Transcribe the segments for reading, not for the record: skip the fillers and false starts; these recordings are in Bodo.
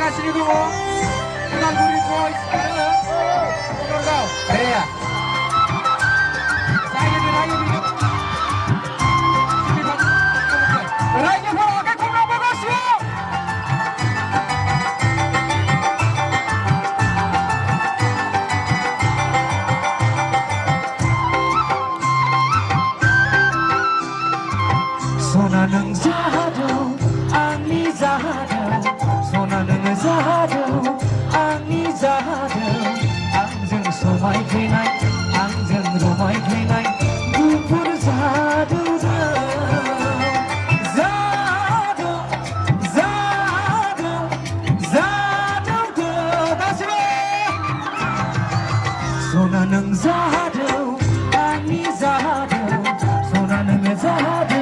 delegasinya dulu. Udaljuri Boys ada Purworejo. Iya. Saya dirayu di rayu kalau oke kurang bagus yuk. Sona nang zahado, angni zahado, sona nang zahado, angni zahado, angjang somai fenai, angjang romai fenai, gupur zahado zahado, zahado, zahado, kasih. Sona nang zahado, angni zahado, sona nang zahado.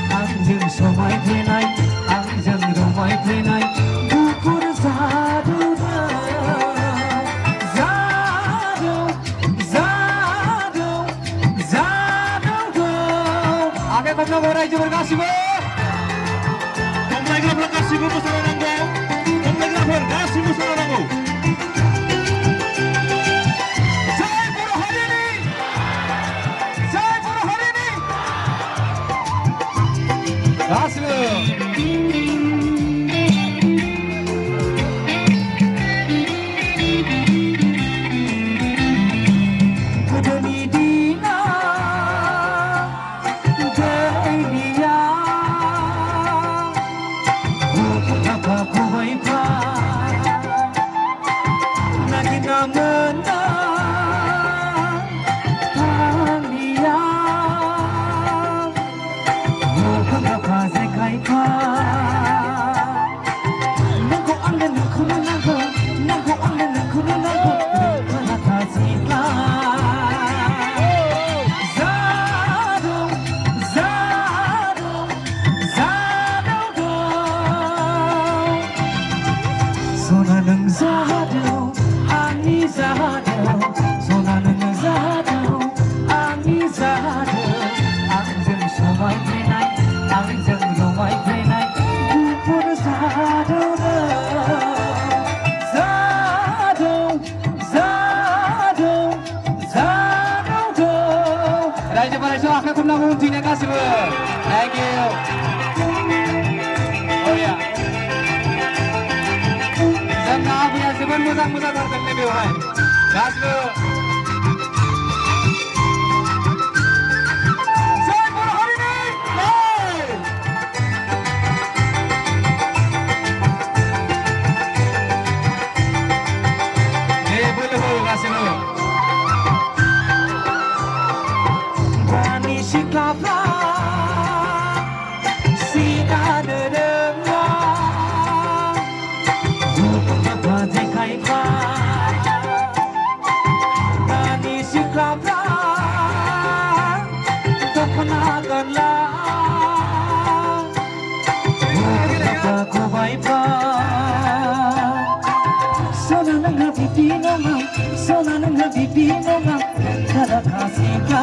Angjang somai fenai, angjang romai fenai, gupur zahado zahado, zahado, zahado. Oke, Komplek Purworejo berkasih bu. Komplek berkasih bu Musara Nanggo. Komplek berkasih bu Musara Nanggo. Kasih. Kudani dina, Delia, Apa kubai pa, Nagi namena, Talia. Nangko angga nangko nangko, nangko angga nangko nangko, kana kasika. Zado, zado, zado. Sona nang zado, ani zado, sona nang zado, ani zado. Angjang somai fenai, angjang romai fenai, gupur zahado zahado, zahado, zahado. Raja Purworejo akan kumpulan undinya kasih bu. Thank you. Oh ya. Jangan aku yang sebenarnya musang-musang terkenal lebih baik. Kasih bu. Sikaplah si ada dengar apa dekai pa tani sikaplah terkenakanlah apa kubai pa sona nang bibi nama sona nang bibi nama kada kasih.